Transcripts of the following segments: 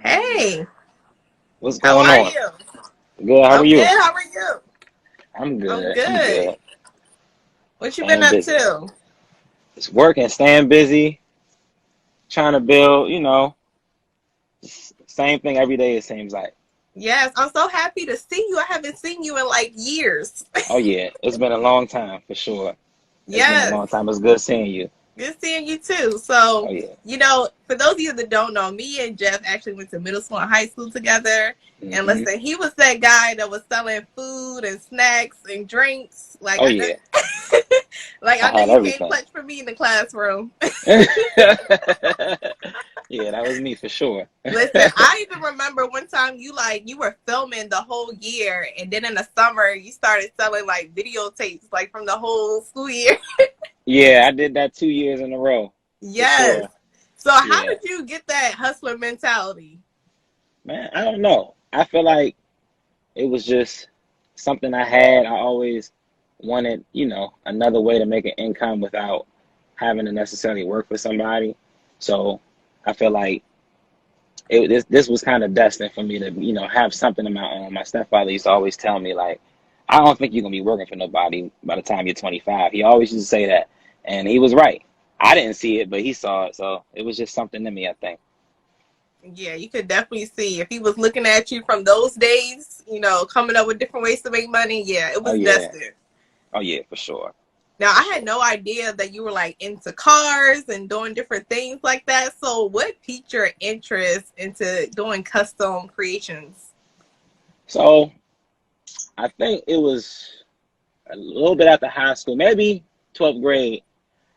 Hey, What's how going are on? you? Good. How are I'm good. you? How are you? I'm I'm good. I'm good. good. What you been Staying up busy. to? Just working, staying busy, trying to build. Same thing every day. It seems like. Yes, I'm so happy to see you. I haven't seen you in like years. Oh yeah, it's been a long time for sure. It's been a Yes, long time. It's good seeing you. good seeing you too. Oh So, yeah. for those of you that don't know, me and Jeff actually went to middle school and high school together. And Hmm. listen, he was that guy that was selling food and snacks and drinks. Like Oh I know, yeah. like I I know had you came everything. clutch for me in the classroom. Yeah, that was me for sure. Listen, I even remember one time you were filming the whole year, and then in the summer you started selling like videotapes like from the whole school year. Yeah, I did that 2 years in a row for Yes. sure. So how Yeah, did you get that hustler mentality? man. I don't know. I feel like it was just something I had. I always wanted, another way to make an income without having to necessarily work for somebody. So I feel like this was kind of destined for me to, have something of my own. My stepfather used to always tell me, like, I don't think you're gonna be working for nobody by the time you're 25. He always used to say that, and he was right. I didn't see it, but he saw it, so it was just something to me, I think. Yeah, you could definitely see if he was looking at you from those days, coming up with different ways to make money. Yeah, it Oh was yeah, destined. oh yeah, for sure, Now, for I had sure. no idea that you were like into cars and doing different things like that. So, what piqued your interest into doing custom creations? So I think it was a little bit after high school, maybe 12th grade.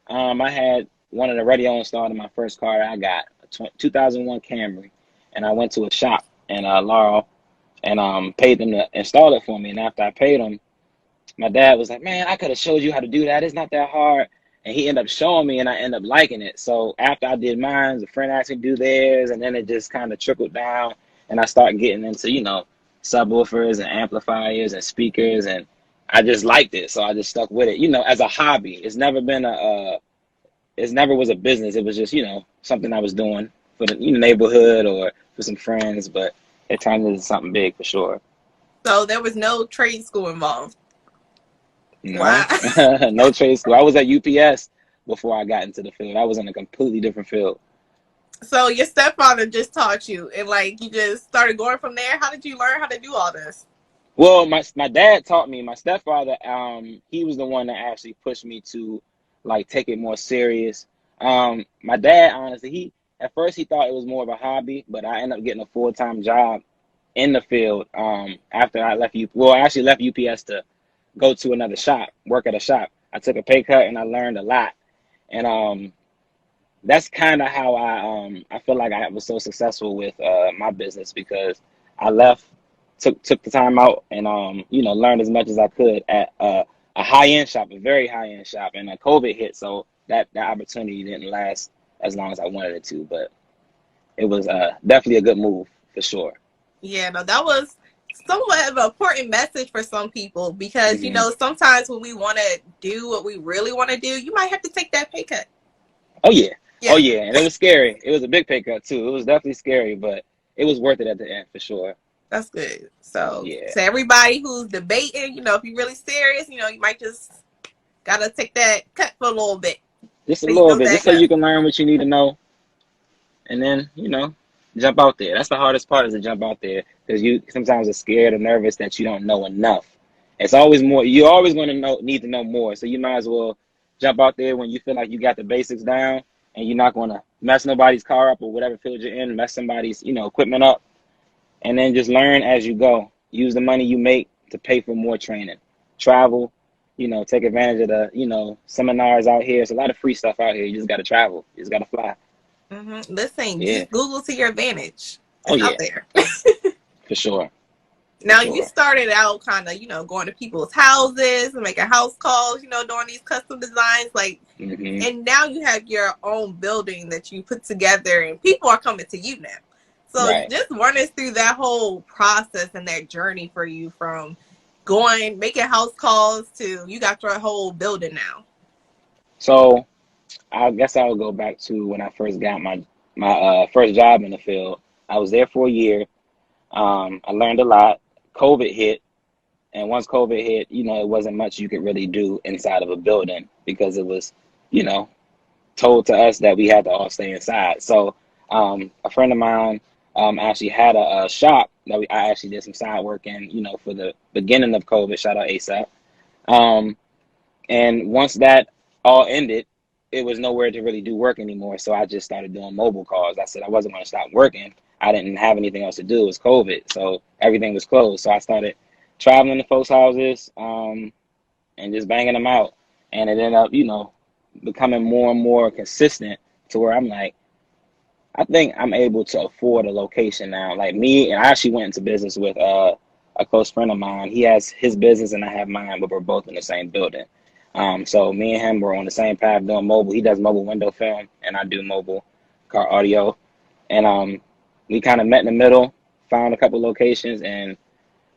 I had one of the radio installed in my first car I got, a 2001 Camry, and I went to a shop in Laurel and paid them to install it for me. And after I paid them, my dad was like, "Man, I could have showed you how to do that. It's not that hard." And he ended up showing me, and I ended up liking it. So after I did mine, a friend asked me to do theirs, and then it just kind of trickled down, and I started getting into, subwoofers and amplifiers and speakers, and I just liked it, so I just stuck with it, as a hobby. It's never been it never was a business. It was just, something I was doing for the neighborhood or for some friends, but it turned into something big for sure. So, there was no trade school involved. Wow. No, no trade school. I was at UPS before I got into the field. I was in a completely different field. So, your stepfather just taught you, and like you just started going from there. How did you learn how to do all this? Well, my dad taught me. My stepfather, he was the one that actually pushed me to like take it more serious. My dad, honestly, he at first he thought it was more of a hobby, but I ended up getting a full-time job in the field. After I left I actually left UPS to go to another shop, work at a shop. I took a pay cut and I learned a lot. And that's kind of how I feel like I was so successful with my business because I left, took the time out, and learned as much as I could at a high end shop, a very high end shop, and COVID hit, so that opportunity didn't last as long as I wanted it to, but it was definitely a good move for sure. Yeah, no, that was somewhat of an important message for some people because Hmm. sometimes when we want to do what we really want to do, you might have to take that pay cut. Oh yeah, oh Yeah, yeah, and it was scary. It was a big pay cut too. It was definitely scary, but it was worth it at the end for sure. that's good. So Yeah. to everybody who's debating, if you're really serious, you might just gotta take that cut for a little bit Just a so you little build bit, that just so up. you can learn what you need to know, and then jump out there. That's the hardest part is to jump out there because you sometimes are scared or nervous that you don't know enough. It's always more. You're always going to need to know more. So you might as well jump out there when you feel like you got the basics down, and you're not going to mess nobody's car up or whatever field you're in, mess somebody's equipment up, and then just learn as you go. Use the money you make to pay for more training, travel. Take advantage of the seminars out here. It's a lot of free stuff out here. You just got to travel. You just got to fly. Listen, Yeah. use Google to your advantage. Oh It's out yeah, there. for sure, for Now you sure. started out kind of, going to people's houses and making house calls, doing these custom designs, like, Hmm. and now you have your own building that you put together, and people are coming to you now. So Right. just run us through that whole process and that journey for you from going making house calls to you got your whole building now. So I guess I'll go back to when I first got my first job in the field. I was there for a year. I learned a lot. COVID hit, and once COVID hit, it wasn't much you could really do inside of a building because it was, you know, told to us that we had to all stay inside. So a friend of mine actually had a shop that I actually did some side work in, for the beginning of COVID. Shout out ASAP. Um, and once that all ended, it was nowhere to really do work anymore. So I just started doing mobile calls. I said I wasn't going to stop working. I didn't have anything else to do. It was COVID. So everything was closed. So I started traveling to folks' houses and just banging them out. And it ended up, becoming more and more consistent to where I'm like, I think I'm able to afford a location now. Like me, and I actually went into business with a close friend of mine. He has his business and I have mine, but we're both in the same building. So me and him were on the same path doing mobile. He does mobile window film, and I do mobile car audio. And we kind of met in the middle, found a couple locations, and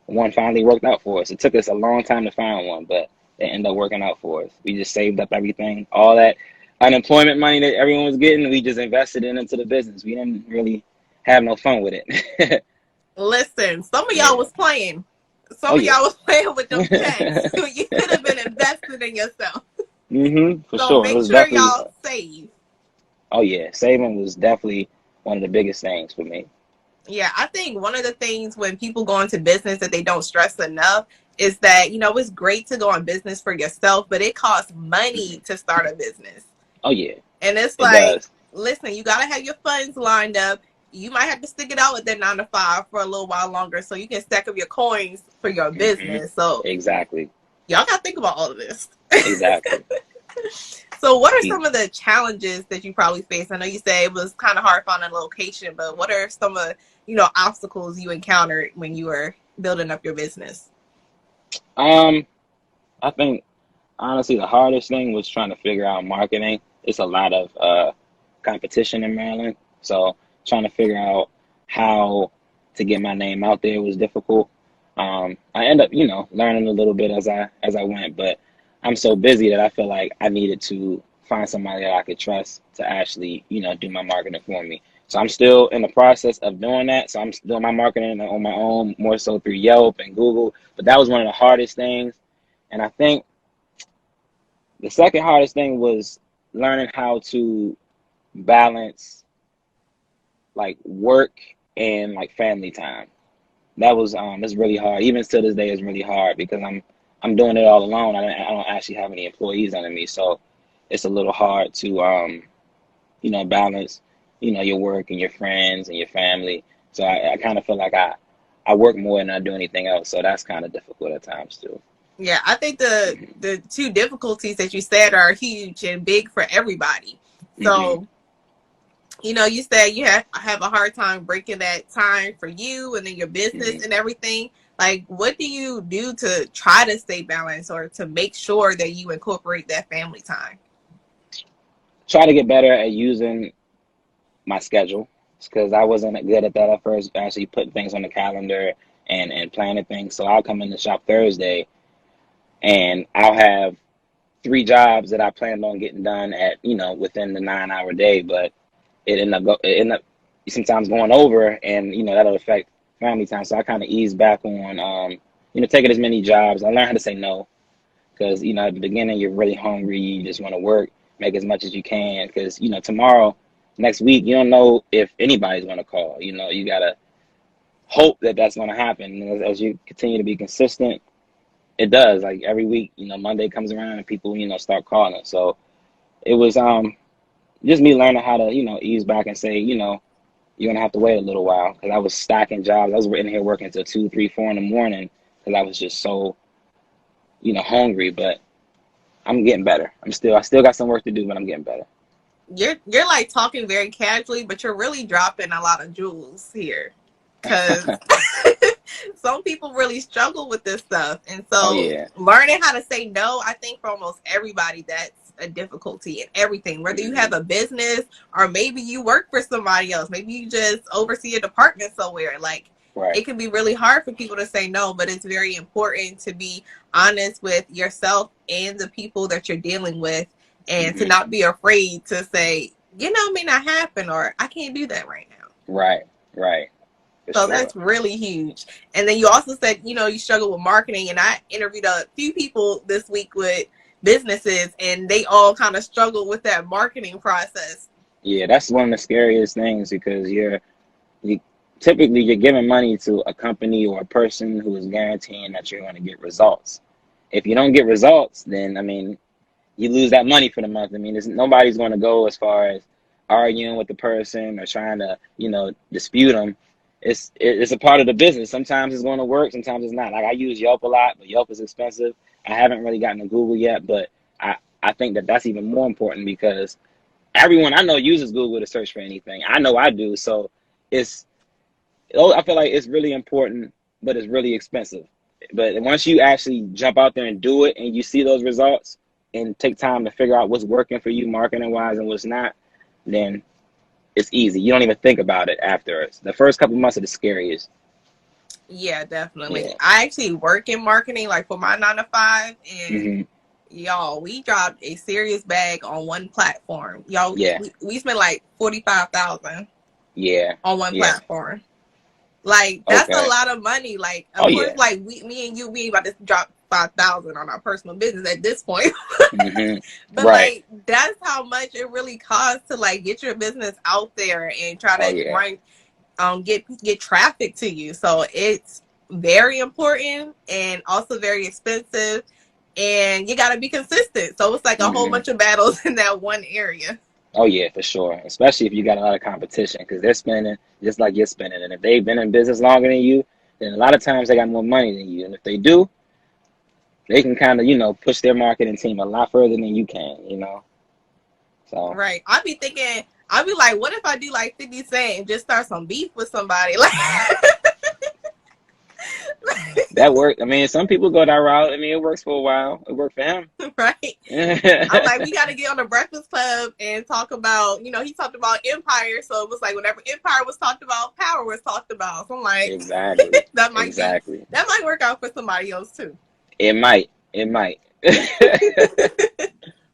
one finally worked out for us. It took us a long time to find one, but it ended up working out for us. We just saved up everything, all that unemployment money that everyone was getting. We just invested it into the business. We didn't really have no fun with it. Listen, some of y'all Yeah. was playing. Oh Some of yeah. y'all was playing with them checks. You could have been invested in yourself. For So sure. It make was sure definitely. y'all save. Oh yeah, saving was definitely one of the biggest things for me. Yeah, I think one of the things when people go into business that they don't stress enough is that, it's great to go on business for yourself, but it costs money Hmm. to start a business. Oh yeah, And it's it like, does. listen, you got to have your funds lined up. You might have to stick it out with that 9 to 5 for a little while longer so you can stack up your coins for your Hmm. business. So Exactly. y'all got to think about all of this. Exactly. So what are You- some of the challenges that you probably faced? I know you said it was kind of hard finding a location, but what are some of, obstacles you encountered when you were building up your business? Um, I think honestly the hardest thing was trying to figure out marketing. It's a lot of competition in Maryland, so trying to figure out how to get my name out there was difficult. I end up, learning a little bit as I went, but I'm so busy that I feel like I needed to find somebody that I could trust to actually, do my marketing for me. So I'm still in the process of doing that. So I'm doing my marketing on my own, more so through Yelp and Google. But that was one of the hardest things. And I think the second hardest thing was learning how to balance like work and like family time. That was it's really hard. Even to this day, it's really hard because I'm doing it all alone. I don't actually have any employees under me, so it's a little hard to balance your work and your friends and your family. So I kind of feel like I work more than I do anything else. So that's kind of difficult at times too. Yeah, I think the two difficulties that you said are huge and big for everybody. Hmm. So, you said you have a hard time breaking that time for you and then your business Hmm. and everything. Like, what do you do to try to stay balanced or to make sure that you incorporate that family time? Try to get better at using my schedule because I wasn't good at that at first, actually putting things on the calendar and planning things. So I'll come in the shop Thursday and I'll have three jobs that I planned on getting done at, within the 9 hour day, but it ended up sometimes going over and, that'll affect family time. So I kind of ease back on, taking as many jobs. I learned how to say no because, at the beginning, you're really hungry. You just want to work, make as much as you can because, tomorrow, next week, you don't know if anybody's going to call. You got to hope that that's going to happen. And as you continue to be consistent, it does. Like every week, Monday comes around and people, start calling. So it was just me learning how to, ease back and say, you're gonna have to wait a little while because I was stacking jobs. I was in here working until 2, 3, 4 in the morning because I was just so, hungry. But I'm getting better. I still got some work to do, but I'm getting better. You're like talking very casually, but you're really dropping a lot of jewels here. Cause some people really struggle with this stuff. And Oh so yeah. learning how to say no, I think for almost everybody that's a difficulty in everything. Whether you have Hmm. a business or maybe you work for somebody else, maybe you just oversee a department somewhere. Like Right. it can be really hard for people to say no, but it's very important to be honest with yourself and the people that you're dealing with and to Hmm. not be afraid to say, it may not happen or I can't do that right now. Right. Right. For So sure. that's really huge. And then you also said, you know, you struggle with marketing. And I interviewed a few people this week with businesses, and they all kind of struggle with that marketing process. Yeah, that's one of the scariest things because you typically you're giving money to a company or a person who is guaranteeing that you're going to get results. If you don't get results, then I mean, you lose that money for the month. I mean, nobody's going to go as far as arguing with the person or trying to, dispute them. It's a part of the business. Sometimes it's going to work, sometimes it's not. Like I use Yelp a lot, but Yelp is expensive. I haven't really gotten to Google yet, but I think that that's even more important because everyone I know uses Google to search for anything. I know I do. So it's, I feel like it's really important, but it's really expensive. But once you actually jump out there and do it and you see those results and take time to figure out what's working for you marketing wise and what's not, then it's easy. You don't even think about it afterwards. The first couple months are the scariest. Yeah, definitely. Yeah. I actually work in marketing, like for my 9 to 5, and Hmm. y'all, we dropped a serious bag on one platform. Y'all, Yeah. we spent like 45,000 Yeah. on one Yeah. platform. Like that's a Okay. lot of money. Like Oh of course, yeah. like me and you, we ain't about to drop 5,000 on our personal business at this point. Hmm. But Right. like that's how much it really costs to like get your business out there and try Oh to yeah. run get traffic to you. So it's very important and also very expensive, and you got to be consistent. So it's like a whole Hmm. bunch of battles in that one area. Oh yeah, for sure. Especially if you got a lot of competition, because they're spending just like you're spending, and if they've been in business longer than you, then a lot of times they got more money than you, and if they do, they can kind of push their marketing team a lot further than you can. So Right. I'd be like, what if I do like 50 Cent and just start some beef with somebody? Like, that worked. I mean, some people go that route. I mean, it works for a while. It worked for him. right. I'm like, we got to get on the Breakfast Club and talk about, he talked about Empire. So it was like whenever Empire was talked about, Power was talked about. So I'm like, Exactly. that Exactly. might work out for somebody else too. It might. It might.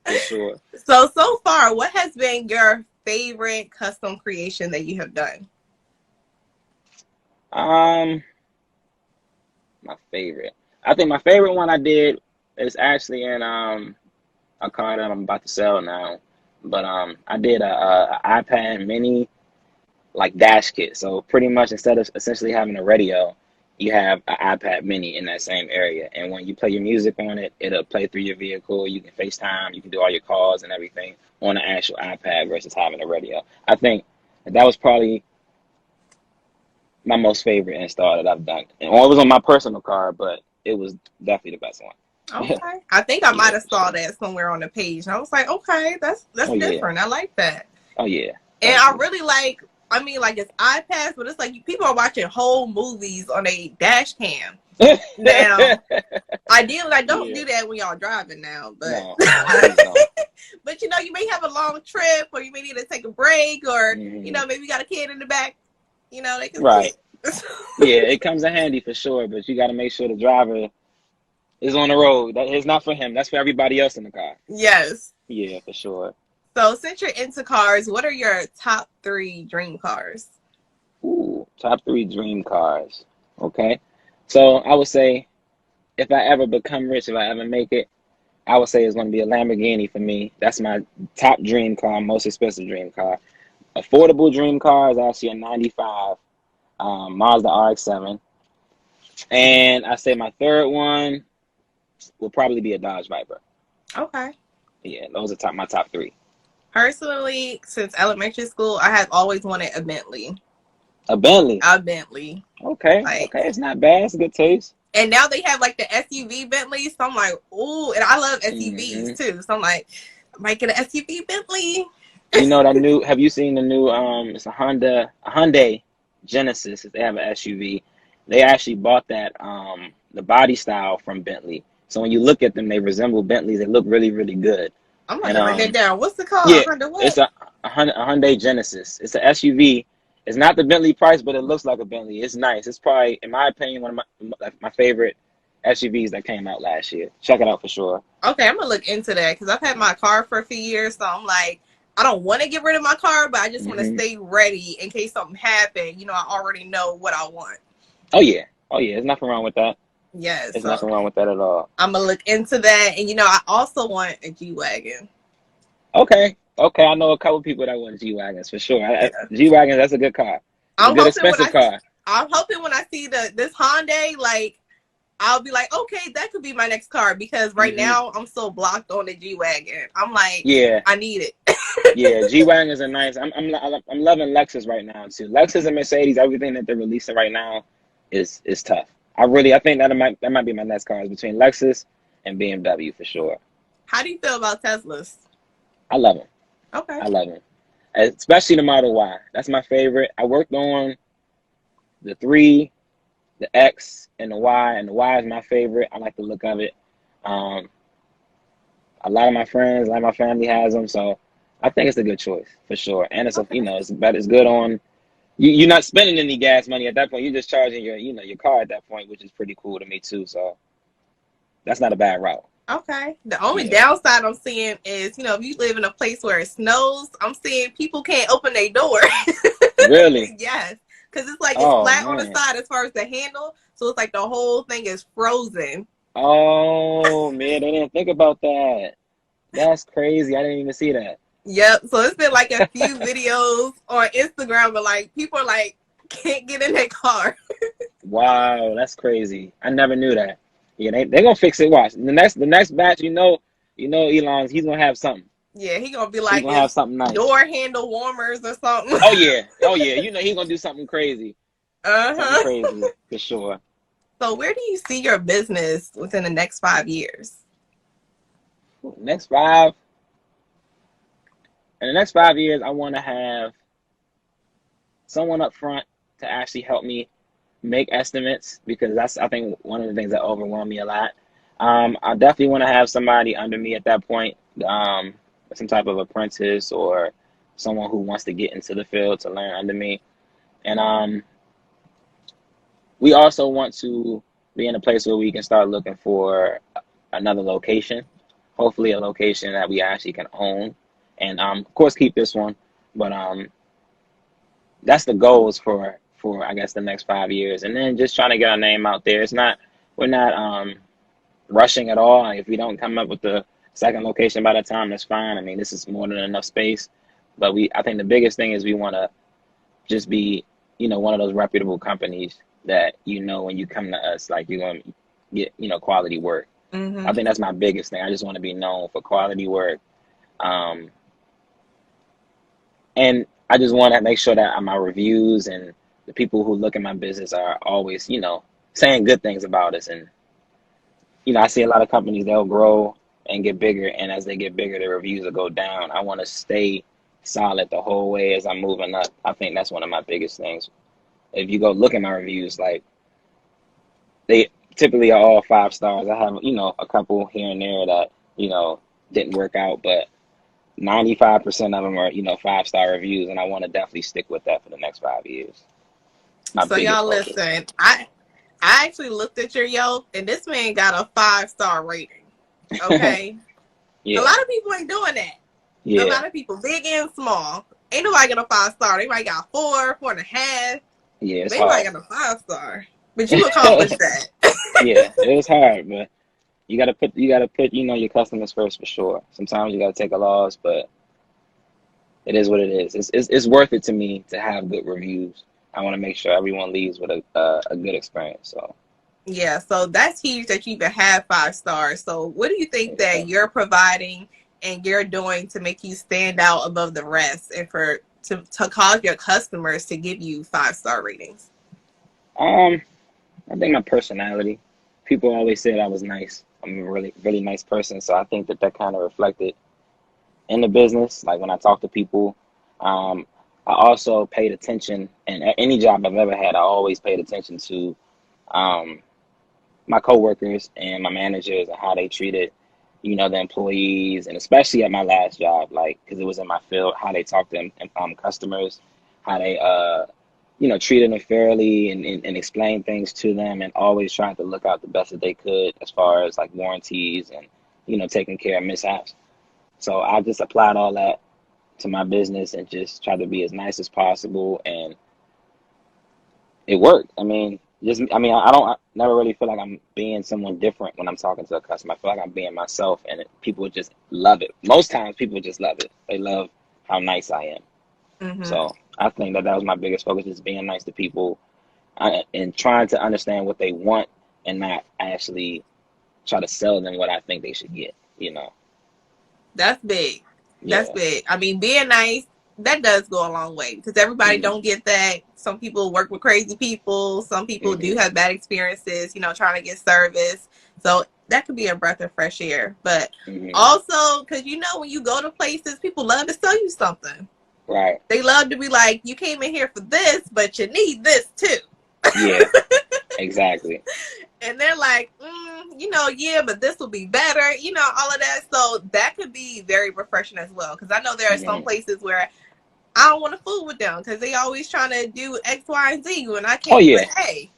For sure. So far, what has been your favorite custom creation that you have done? Um, my favorite. I think my favorite one I did is actually in a car that I'm about to sell now. But I did a iPad mini like dash kit. So pretty much instead of essentially having a radio, you have an iPad mini in that same area. And when you play your music on it, it'll play through your vehicle. You can FaceTime, you can do all your calls and everything on an actual iPad versus having a radio. I think that was probably my most favorite install that I've done. And it was on my personal car, but it was definitely the best one. Okay. I think I Yeah, might have for saw sure. that somewhere on the page. And I was like, okay, that's Oh yeah. different. I like that. Oh yeah. And I Definitely. really like, I mean, like it's iPads, but it's like people are watching whole movies on a dash cam. Now, ideally, I don't Yeah. do that when y'all driving now, but No, please don't. but you may have a long trip, or you may need to take a break, or Hmm. maybe you got a kid in the back. They can see Right. it. Yeah, it comes in handy for sure, but you got to make sure the driver is on the road. That is not for him. That's for everybody else in the car. Yes. Yeah, for sure. So since you're into cars, what are your top 3 dream cars? Ooh, top 3 dream cars. Okay. So I would say if I ever become rich, if I ever make it, I would say it's going to be a Lamborghini for me. That's my top dream car, most expensive dream car. Affordable dream car is actually a 95 Mazda RX-7. And I say my third one will probably be a Dodge Viper. Okay. Yeah, those are my top 3. Personally, since elementary school, I have always wanted a Bentley. A Bentley. A Bentley. Okay, Like, okay, it's not bad. It's a good taste. and now they have like the SUV Bentleys. So I'm like, ooh, and I love Hmm. SUVs too. So I'm like, I might get an SUV Bentley. You know that new? Have you seen the new? It's a Hyundai Genesis. They have an SUV. They actually bought that the body style from Bentley. So when you look at them, they resemble Bentleys. They look really really good. I'm And gonna write that down. What's it yeah, called? Honda it's what? a Hyundai Genesis. It's a SUV. It's not the Bentley price, but it looks like a Bentley. It's nice. It's probably, in my opinion, one of my favorite SUVs that came out last year. Check it out for sure. Okay, I'm gonna look into that because I've had my car for a few years. So I'm like, I don't want to get rid of my car, but I just want to Hmm. stay ready in case something happens. I already know what I want. Oh yeah, oh yeah. There's nothing wrong with that. Yeah, There's so nothing wrong with that at all. I'm gonna look into that. And I also want a G wagon. Okay, okay. I know a couple people that want G wagons for sure. Yeah, G wagons, that's a good car. It's a I'm good hoping when expensive I car. I'm hoping when I see this Hyundai, like I'll be like, okay, that could be my next car because right Hmm. now I'm so blocked on the G wagon. I'm like, Yeah, I need it. yeah. G wagons are nice. I'm loving Lexus right now too. Lexus and Mercedes, everything that they're releasing right now is tough. I think that might be my next car is between Lexus and BMW for sure. How do you feel about Teslas? I love them. Okay. I love them, especially the Model Y. That's my favorite. I worked on the 3, the X, and the Y is my favorite. I like the look of it. Um, a lot of my friends, a lot of my family has them, so I think it's a good choice for sure. And Okay. it's better, it's good on you. You're not spending any gas money at that point. You're just charging your car at that point, which is pretty cool to me too. So that's not a bad route. Okay. The only Yeah, downside I'm seeing is, if you live in a place where it snows, I'm seeing people can't open their door. really. Yes. Because it's like it's Oh flat on the man. side as far as the handle. So it's like the whole thing is frozen. Oh man, they didn't think about that. That's crazy. I didn't even see that. Yep. So it's been like a few videos on Instagram, but like people are like can't get in their car. Wow, that's crazy. I never knew that. Yeah, they gonna fix it. Watch the next batch. Elon's he's gonna have something. Yeah, he gonna be He's like gonna have it's something nice. door handle warmers or something. Oh yeah, oh yeah. He's gonna do Uh something huh. crazy for sure. So where do you see your business within the next 5 years? Next five in the next 5 years, I want to have someone up front to actually help me make estimates because that's I think one of the things that overwhelm me a lot. I definitely want to have somebody under me at that point, some type of apprentice or someone who wants to get into the field to learn under me. And we also want to be in a place where we can start looking for another location, hopefully a location that we actually can own, and of course keep this one. But that's the goals for I guess the next 5 years, and then just trying to get our name out there. We're not rushing at all. If we don't come up with the second location by the time, that's fine. I mean, this is more than enough space. But I think the biggest thing is we want to just be, one of those reputable companies that when you come to us, like you're going to get, quality work. I Mm-hmm. think that's my biggest thing. I just want to be known for quality work. Um, and I just want to make sure that my reviews and the people who look at my business are always, saying good things about us. And, I see a lot of companies, they'll grow and get bigger. And as they get bigger, their reviews will go down. I want to stay solid the whole way as I'm moving up. I think that's one of my biggest things. If you go look at my reviews, like they typically are all 5 stars. I have, a couple here and there that, didn't work out, but 95% of them are, 5-star reviews, and I want to definitely stick with that for the next 5 years. My So biggest y'all focus. listen. I actually looked at your Yelp, and this man got a 5-star rating. Okay, a Yeah, lot of people ain't doing that. A yeah, lot of people, big and small, ain't nobody got a 5-star. They might got 4, 4.5. yeah. It's They might hard. got a 5-star, but you accomplished that. Yeah, it was hard, but you gotta put your customers first for sure. Sometimes you gotta take a loss, but it is what it is. It's worth it to me to have good reviews. I want to make sure everyone leaves with a good experience. So Yeah, so that's huge that you even have 5 stars. So what do you think that yeah. you're providing and you're doing to make you stand out above the rest and to cause your customers to give you 5-star ratings? Um, I think my personality. People always said I was nice. I'm a really, really nice person, so I think that kind of reflected in the business. Like when I talk to people, um, I also paid attention, and at any job I've ever had, I always paid attention to um, my coworkers and my managers and how they treated, the employees, and especially at my last job, like because it was in my field, how they talked to customers, how they treated them fairly and explained things to them, and always trying to look out the best that they could as far as like warranties and taking care of mishaps. So I just applied all that to my business and just try to be as nice as possible. And it worked. I never really feel like I'm being someone different when I'm talking to a customer. I feel like I'm being myself, and people just love it. Most times, people just love it. They love how nice I am. Mm-hmm. So I think that was my biggest focus, just being nice to people, and trying to understand what they want and not actually try to sell them what I think they should get. That's big. That's Yeah. big. I mean, being nice, that does go a long way because everybody Hmm. don't get that. Some people work with crazy people. Some people do Hmm. have bad experiences, trying to get service. So that could be a breath of fresh air. But Hmm. also, because when you go to places, people love to sell you something. Right. They love to be like, you came in here for this, but you need this too. Yeah. Exactly. And they're like, yeah, but this will be better, all of that. So that could be very refreshing as well. Because I know there are some Hmm. places where I don't want to fool with them because they always trying to do X, Y, and Z when I Oh came with yeah. A.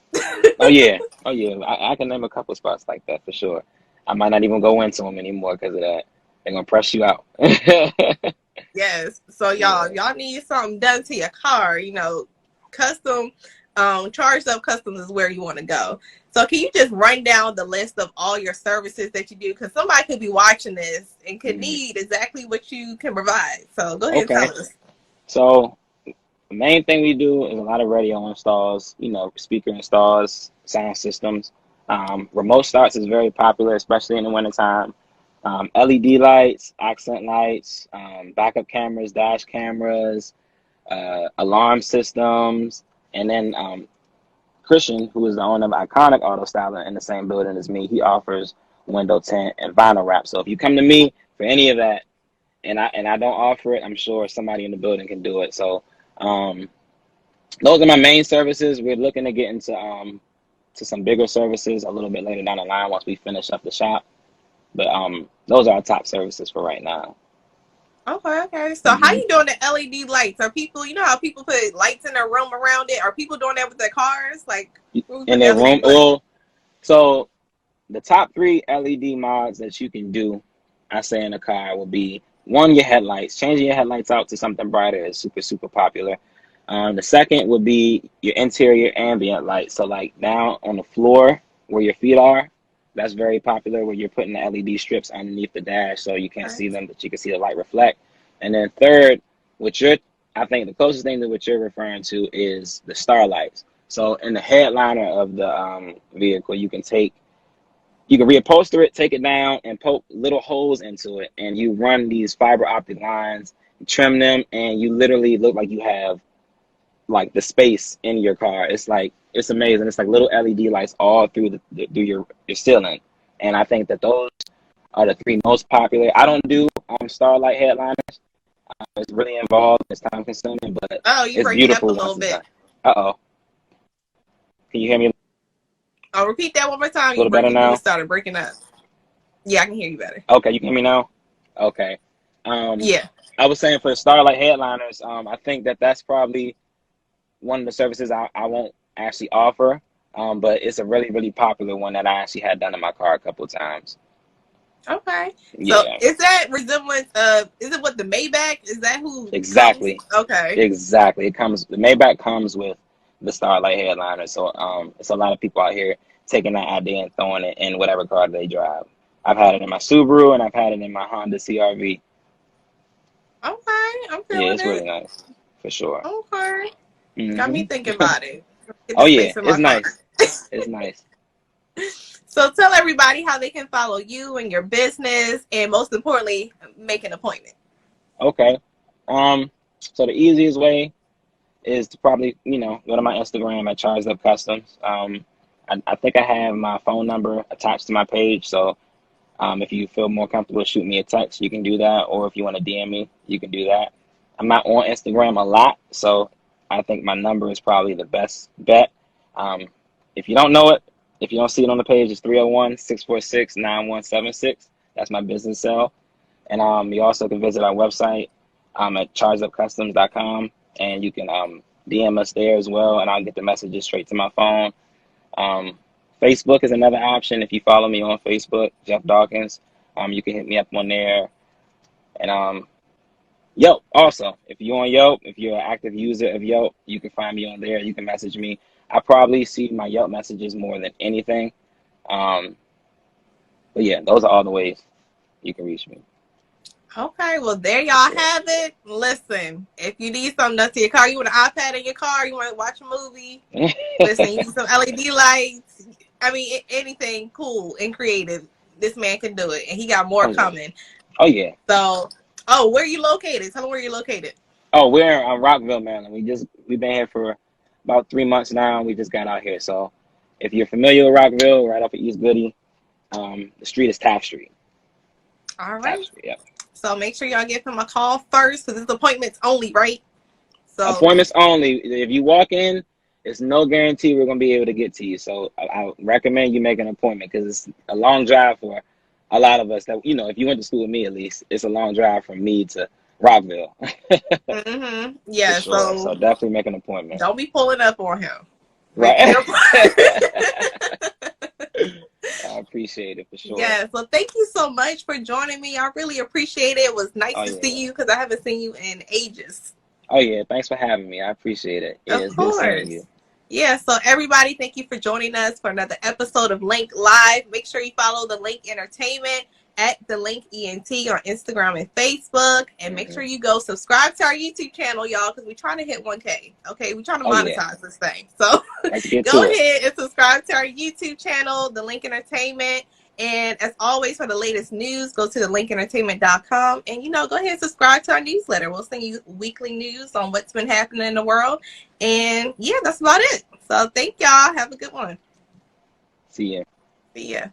Oh yeah. Oh yeah. I can name a couple spots like that for sure. I might not even go into them anymore because of that. They're gonna press you out. Yes. So y'all, Yeah. if y'all need something done to your car, custom, charged up customs is where you want to go. So can you just run down the list of all your services that you do? Because somebody could be watching this and could Hmm. need exactly what you can provide. So go ahead and tell Okay. us. So the main thing we do is a lot of radio installs, speaker installs, sound systems. Remote starts is very popular, especially in the wintertime. LED lights, accent lights, backup cameras, dash cameras, alarm systems, and then Christian, who is the owner of Iconic Auto Styling in the same building as me, he offers window tint and vinyl wrap. So if you come to me for any of that, and I don't offer it, I'm sure somebody in the building can do it. So um, those are my main services. We're looking to get into to some bigger services a little bit later down the line once we finish up the shop. But those are our top services for right now. Okay. So how Hmm. you doing the LED lights? Are people, how people put lights in their room around it? Are people doing that with their cars? Like, where we In put the their room, LED lights? well, so the top three LED mods that you can do, I say in a car, will be one, your headlights. Changing your headlights out to something brighter is super, super popular. The second would be your interior ambient lights. So like down on the floor where your feet are, that's very popular where you're putting the LED strips underneath the dash so you can't see them, but you can see the light reflect. And then third, I think the closest thing to what you're referring to is the starlights. So in the headliner of the vehicle, you can reupholster it, take it down, and poke little holes into it, and you run these fiber optic lines, trim them, and you literally look like you have like the space in your car. It's amazing. It's like little LED lights all through through your ceiling, and I think that those are the three most popular. I don't do starlight headliners. It's really involved. It's time consuming, but Oh, you it's breaking up a beautiful little once it's bit. done. Uh-oh. Can you hear me a I'll repeat that one more time. little better You now? started breaking up. Yeah, I can hear you better. Okay, you can hear me now? Okay. Um, Yeah. I was saying for Starlight Headliners, I think that that's probably one of the services I won't actually offer, but it's a really, really popular one that I actually had done in my car a couple of times. Okay. So Yeah, is that resemblance of, is it what the Maybach? Is that who comes? exactly. Okay. Exactly. The Maybach comes with the Starlight Headliner. So it's a lot of people out here taking that idea and throwing it in whatever car they drive. I've had it in my Subaru and I've had it in my Honda CRV. Okay. I'm Yeah, feeling it's really it. nice for sure. Okay. Got me Hmm. thinking about it. Get Oh the yeah, space in my it's car. nice. It's nice. So tell everybody how they can follow you and your business, and most importantly, make an appointment. Okay. So the easiest way is to probably, go to my Instagram at Charged Up Customs. I think I have my phone number attached to my page. So if you feel more comfortable, shoot me a text, you can do that. Or if you want to DM me, you can do that. I'm not on Instagram a lot, so I think my number is probably the best bet. Um, if you don't know it, if you don't see it on the page, it's 301-646-9176. That's my business cell. And you also can visit our website at chargedupcustoms.com, and you can DM us there as well, and I'll get the messages straight to my phone. Um, Facebook is another option. If you follow me on Facebook, Jeff Dawkins, you can hit me up on there. And Yelp. Also, if you're on Yelp, if you're an active user of Yelp, you can find me on there. You can message me. I probably see my Yelp messages more than anything. Um, but yeah, those are all the ways you can reach me. Okay, well there For y'all sure. have it. Listen, if you need something done to your car, you want an iPad in your car, you want to watch a movie. Listen, you need some LED lights. I mean, anything cool and creative. This man can do it, and he got more Oh yeah. coming. Oh yeah. So, oh, where are you located? Tell me where you're located. Oh, we're in Rockville, Maryland. We've been here for about 3 months now. We just got out here. So if you're familiar with Rockville, right off of East Goody, the street is Taft Street. All Taft right. Street. Yep. So make sure y'all give him a call first because it's appointments only, right? So, Appointments only. If you walk in, it's no guarantee we're gonna be able to get to you. So I recommend you make an appointment because it's a long drive for a lot of us. That if you went to school with me at least, it's a long drive from me to Rockville for yeah. sure. So So definitely make an appointment. don't be pulling up on him. Make Right. it. I appreciate it for sure. Yes. Well, thank you so much for joining me. I really appreciate it. It was nice Oh to see yeah. you because I haven't seen you in ages. Oh yeah. Thanks for having me. I appreciate it. Yeah, Of it's good seeing course. you. Yeah, so everybody, thank you for joining us for another episode of Link Live. Make sure you follow the Link Entertainment at the Link ENT on Instagram and Facebook. And make Hmm. sure you go subscribe to our YouTube channel, y'all, because we're trying to hit 1K. Okay, we're trying to Oh yeah. monetize this thing. So Let's get go to it. ahead and subscribe to our YouTube channel, the Link Entertainment. And as always, for the latest news, go to thelinkentertainment.com and, go ahead and subscribe to our newsletter. We'll send you weekly news on what's been happening in the world. And yeah, that's about it. So thank y'all. Have a good one. See ya. See ya.